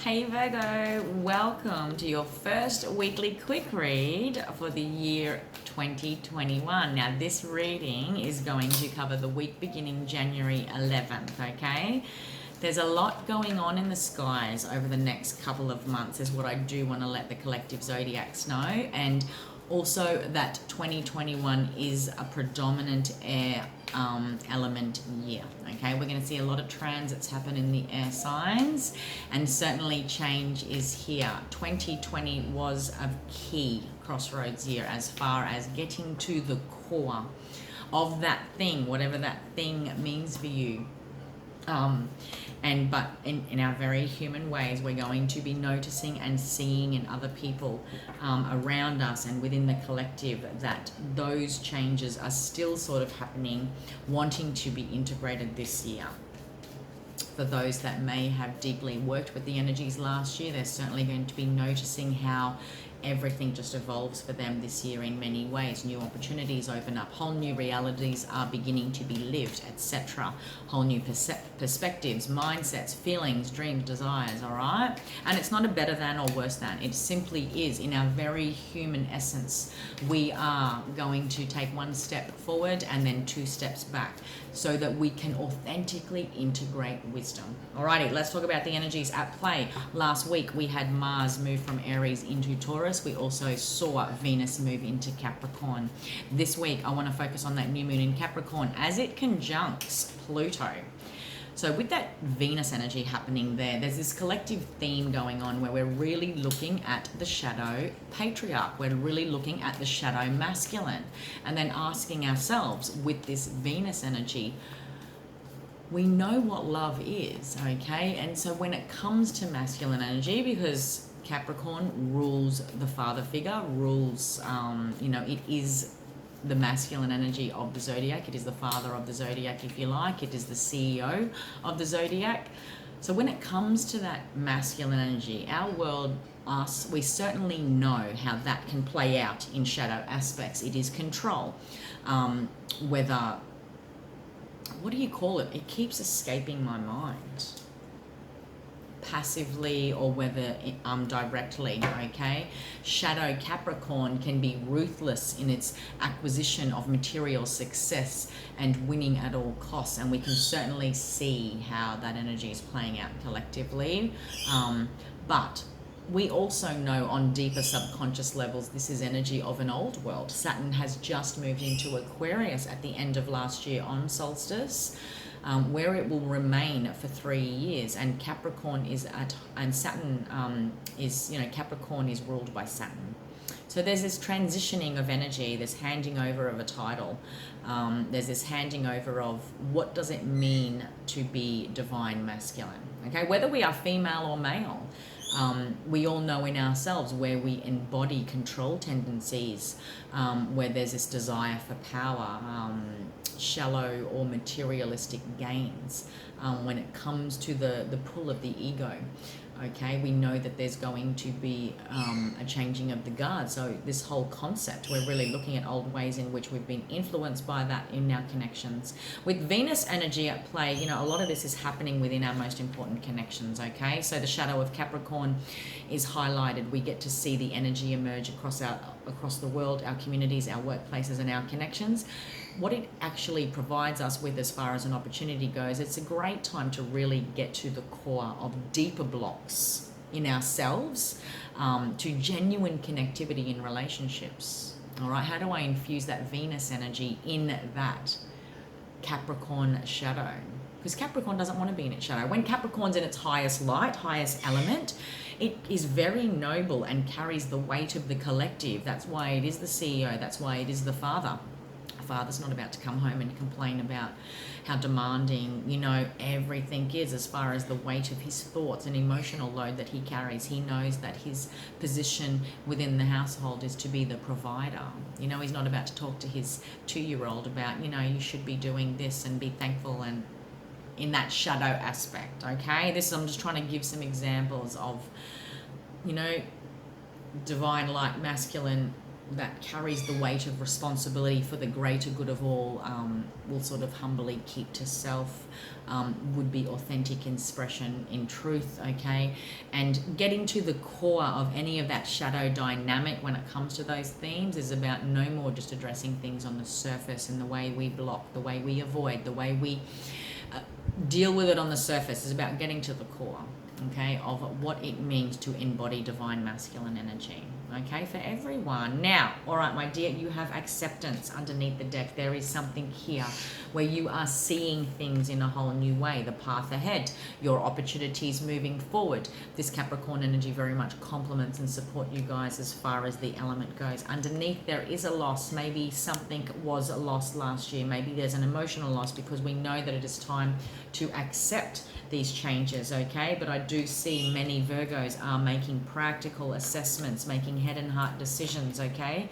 Hey Virgo, welcome to your first weekly quick read for the year 2021. Now this reading is going to cover the week beginning January 11th, okay? There's a lot going on in the skies over the next couple of months is what I do want to let the collective zodiacs know, and also that 2021 is a predominant air element year. Okay, we're going to see a lot of transits happen in the air signs, and certainly change is here. 2020 was a key crossroads year as far as getting to the core of that thing, whatever that thing means for you. But in our very human ways, we're going to be noticing and seeing in other people around us and within the collective that those changes are still sort of happening, wanting to be integrated this year. For those that may have deeply worked with the energies last year, they're certainly going to be noticing how everything just evolves for them this year in many ways. New opportunities open up, whole new realities are beginning to be lived, etc. Whole new perspectives, mindsets, feelings, dreams, desires, all right? And it's not a better than or worse than, it simply is. In our very human essence, we are going to take one step forward and then two steps back so that we can authentically integrate wisdom. Alrighty, let's talk about the energies at play. Last week we had Mars move from Aries into Taurus. We also saw Venus move into Capricorn. This week I want to focus on that new moon in Capricorn as it conjuncts Pluto. So with that Venus energy happening there's this collective theme going on where we're really looking at the shadow patriarch. We're really looking at the shadow masculine, and then asking ourselves with this Venus energy, we know what love is, okay? And so when it comes to masculine energy, because Capricorn rules the father figure, rules, it is the masculine energy of the zodiac. It is the father of the zodiac, if you like. It is the CEO of the zodiac. So when it comes to that masculine energy, our world, we certainly know how that can play out in shadow aspects. It is control. Whether, what do you call it? It keeps escaping my mind. Passively or whether directly, okay? Shadow Capricorn can be ruthless in its acquisition of material success and winning at all costs, and we can certainly see how that energy is playing out collectively. But we also know on deeper subconscious levels this is energy of an old world. Saturn has just moved into Aquarius at the end of last year on solstice, where it will remain for 3 years, and Capricorn is Saturn Capricorn is ruled by Saturn. So there's this transitioning of energy, this handing over of a title. There's this handing over of what does it mean to be divine masculine, okay? Whether we are female or male, we all know in ourselves where we embody control tendencies, where there's this desire for power, shallow or materialistic gains. When it comes to the pull of the ego, okay, we know that there's going to be a changing of the guard. So this whole concept, we're really looking at old ways in which we've been influenced by that in our connections. With Venus energy at play, a lot of this is happening within our most important connections, okay? So the shadow of Capricorn is highlighted. We get to see the energy emerge across the world, our communities, our workplaces, and our connections. What it actually provides us with as far as an opportunity goes, it's a great time to really get to the core of deeper blocks in ourselves, to genuine connectivity in relationships. All right, how do I infuse that Venus energy in that Capricorn shadow? Because Capricorn doesn't want to be in its shadow. When Capricorn's in its highest light, highest element, it is very noble and carries the weight of the collective. That's why it is the CEO. That's why it is the father. Father's not about to come home and complain about how demanding, everything is as far as the weight of his thoughts and emotional load that he carries. He knows that his position within the household is to be the provider. He's not about to talk to his 2-year-old about, you should be doing this and be thankful, and in that shadow aspect, okay? I'm just trying to give some examples of, divine light masculine that carries the weight of responsibility for the greater good of all, will sort of humbly keep to self, would be authentic expression in truth, okay? And getting to the core of any of that shadow dynamic when it comes to those themes is about no more just addressing things on the surface and the way we block, the way we avoid, the way we deal with it on the surface. Is about getting to the core, okay, of what it means to embody divine masculine energy, okay, for everyone. Now, all right, my dear, you have acceptance underneath the deck. There is something here where you are seeing things in a whole new way, the path ahead, your opportunities moving forward. This Capricorn energy very much complements and support you guys as far as the element goes. Underneath, there is a loss. Maybe something was lost last year. Maybe there's an emotional loss, because we know that it is time to accept these changes, okay? But I do see many Virgos are making practical assessments, making head and heart decisions, okay?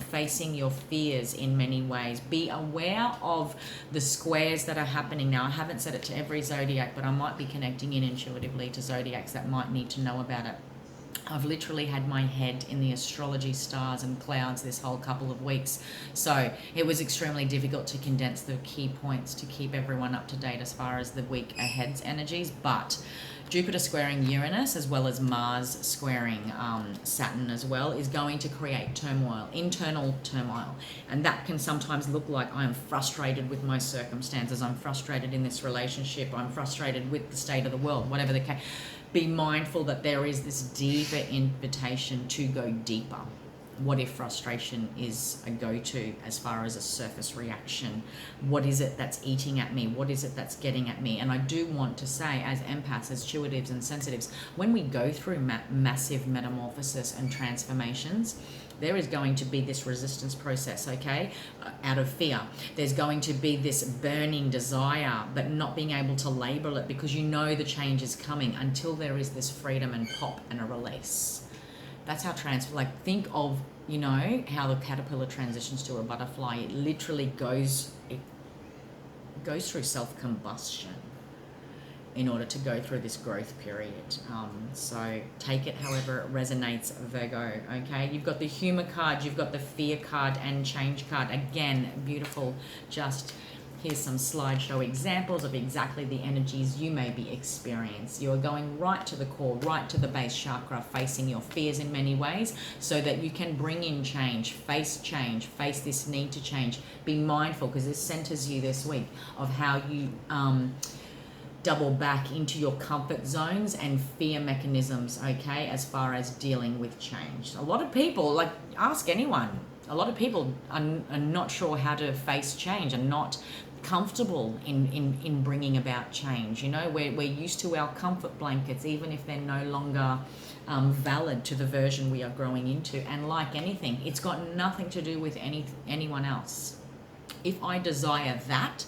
Facing your fears in many ways. Be aware of the squares that are happening now. I haven't said it to every zodiac, but I might be connecting in intuitively to zodiacs that might need to know about it. I've literally had my head in the astrology stars and clouds this whole couple of weeks. So it was extremely difficult to condense the key points to keep everyone up to date as far as the week ahead's energies. But Jupiter squaring Uranus, as well as Mars squaring Saturn as well, is going to create turmoil, internal turmoil. And that can sometimes look like I am frustrated with my circumstances. I'm frustrated in this relationship. I'm frustrated with the state of the world, whatever the case. Be mindful that there is this deeper invitation to go deeper. What if frustration is a go-to as far as a surface reaction? What is it that's eating at me? What is it that's getting at me? And I do want to say, as empaths, as intuitives and sensitives, when we go through massive metamorphosis and transformations, there is going to be this resistance process, okay, out of fear. There's going to be this burning desire, but not being able to label it, because you know the change is coming, until there is this freedom and pop and a release. That's how think of, you know, how the caterpillar transitions to a butterfly. It literally goes through self-combustion in order to go through this growth period. So take it however it resonates, Virgo, okay? You've got the humor card, you've got the fear card and change card. Again, beautiful. Just here's some slideshow examples of exactly the energies you may be experiencing. You are going right to the core, right to the base chakra, facing your fears in many ways, so that you can bring in change, face this need to change. Be mindful, because this centers you this week, of how you double back into your comfort zones and fear mechanisms, okay, as far as dealing with change. A lot of people, like, ask anyone, a lot of people are not sure how to face change and not comfortable in bringing about change. You know, we're used to our comfort blankets, even if they're no longer valid to the version we are growing into. And like anything, it's got nothing to do with anyone else. If I desire that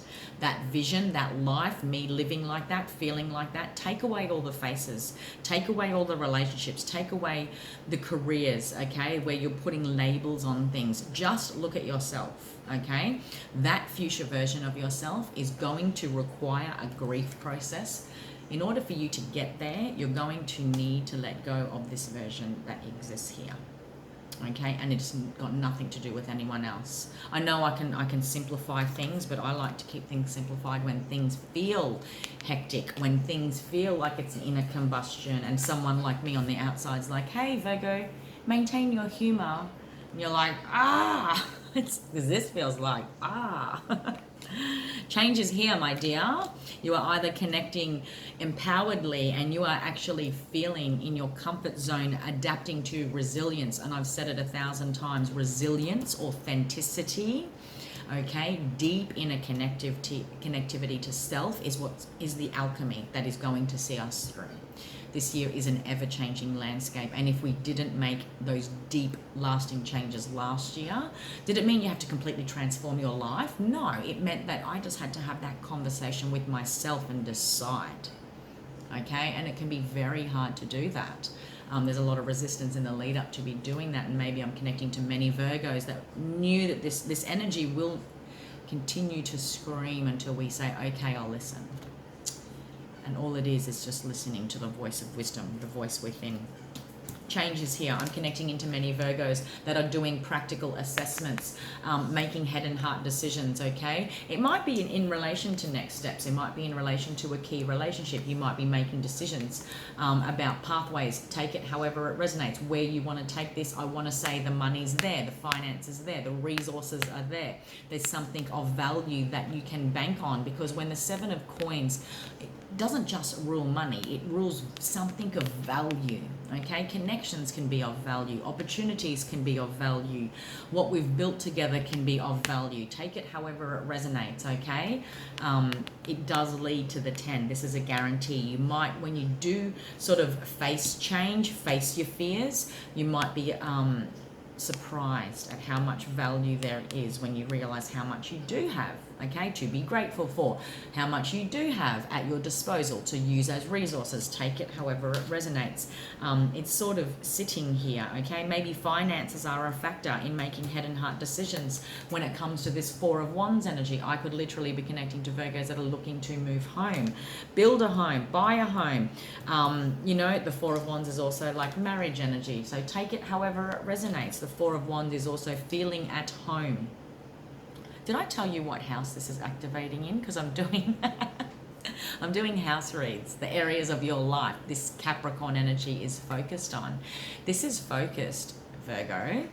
vision, that life, me living like that, feeling like that, take away all the faces, take away all the relationships, take away the careers, okay, where you're putting labels on things. Just look at yourself, okay? That future version of yourself is going to require a grief process. In order for you to get there, you're going to need to let go of this version that exists here. Okay, and it's got nothing to do with anyone else. I know I can simplify things, but I like to keep things simplified when things feel hectic, when things feel like it's an inner combustion, and someone like me on the outside's like, hey Virgo, maintain your humor. And you're like, because this feels like, Change is here, my dear. You are either connecting empoweredly, and you are actually feeling in your comfort zone, adapting to resilience. And I've said it 1,000 times, resilience, authenticity, okay, deep inner connectivity to self is the alchemy that is going to see us through. This year is an ever-changing landscape, and if we didn't make those deep, lasting changes last year, did it mean you have to completely transform your life? No, it meant that I just had to have that conversation with myself and decide, okay? And it can be very hard to do that. There's a lot of resistance in the lead up to be doing that, and maybe I'm connecting to many Virgos that knew that this energy will continue to scream until we say, okay, I'll listen. And all it is just listening to the voice of wisdom, the voice within. changes here. I'm connecting into many Virgos that are doing practical assessments, making head and heart decisions, okay? It might be in relation to next steps. It might be in relation to a key relationship. You might be making decisions about pathways. Take it however it resonates, where you want to take this. I want to say the money's there, the finances there, the resources are there. There's something of value that you can bank on, because when the Seven of Coins, it doesn't just rule money, it rules something of value, okay? Connections can be of value, opportunities can be of value, what we've built together can be of value. Take it however it resonates, okay? It does lead to the 10. This is a guarantee. You might, when you do sort of face change, face your fears, you might be surprised at how much value there is when you realize how much you do have, okay, to be grateful for, how much you do have at your disposal to use as resources. Take it however it resonates. It's sort of sitting here, okay? Maybe finances are a factor in making head and heart decisions when it comes to this Four of Wands energy. I could literally be connecting to Virgos that are looking to move home, build a home, buy a home. You know, the Four of Wands is also like marriage energy, so take it however it resonates. The Four of Wands is also feeling at home. Did I tell you what house this is activating in? Because I'm doing I'm doing house reads, the areas of your life this Capricorn energy is focused on. This is focused, Virgo,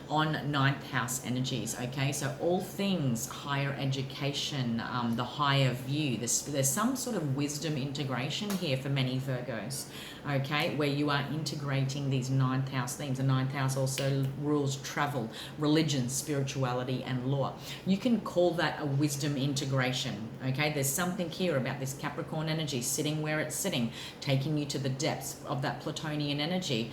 on 9th house energies, okay? So all things higher education, the higher view. There's some sort of wisdom integration here for many Virgos, okay, where you are integrating these 9th house themes. The 9th house also rules travel, religion, spirituality, and law. You can call that a wisdom integration, okay? There's something here about this Capricorn energy sitting where it's sitting, taking you to the depths of that Plutonian energy,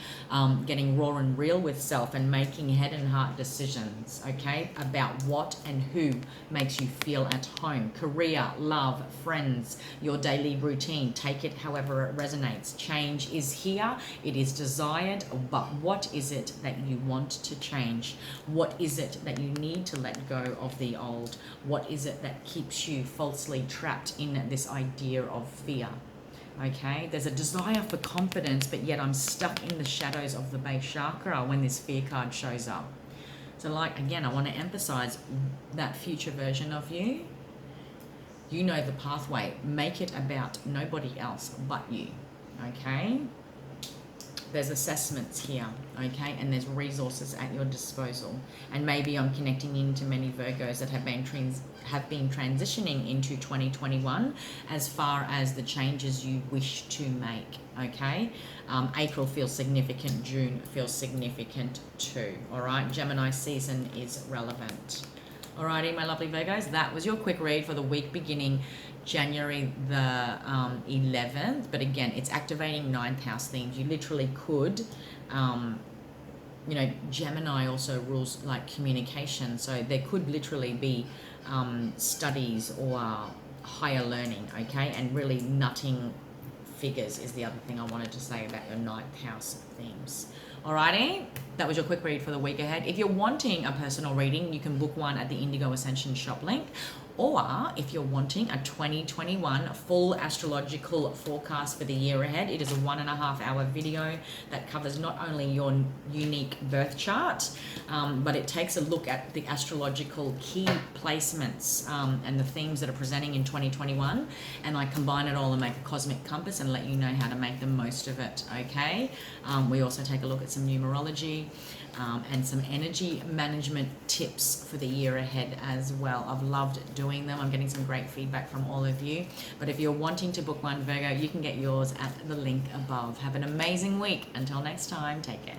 getting raw and real with self and making head and heart decisions, okay, about what and who makes you feel at home. Career, love, friends, your daily routine. Take it however it resonates. Change is here, it is desired, but what is it that you want to change? What is it that you need to let go of the old? What is it that keeps you falsely trapped in this idea of fear? Okay, there's a desire for confidence, but yet I'm stuck in the shadows of the base chakra when this fear card shows up. So like, again, I want to emphasize that future version of you. You know the pathway. Make it about nobody else but you. Okay, there's assessments here, okay, and there's resources at your disposal. And maybe I'm connecting into many Virgos that have been transitioning into 2021 as far as the changes you wish to make, okay? April feels significant, June feels significant too, all right? Gemini season is relevant. Alrighty, my lovely Virgos, that was your quick read for the week beginning January the 11th. But again, it's activating 9th house themes. You literally could, you know, Gemini also rules like communication. So there could literally be studies or higher learning, okay? And really nutting figures is the other thing I wanted to say about your 9th house themes. Alrighty, that was your quick read for the week ahead. If you're wanting a personal reading, you can book one at the Indigo Ascension shop link. Or if you're wanting a 2021 full astrological forecast for the year ahead, it is a 1.5 hour video that covers not only your unique birth chart, but it takes a look at the astrological key placements and the themes that are presenting in 2021. And I combine it all and make a cosmic compass and let you know how to make the most of it, okay? We also take a look at some numerology and some energy management tips for the year ahead as well. I've loved doing them. I'm getting some great feedback from all of you. But if you're wanting to book one, Virgo, you can get yours at the link above. Have an amazing week. Until next time, take care.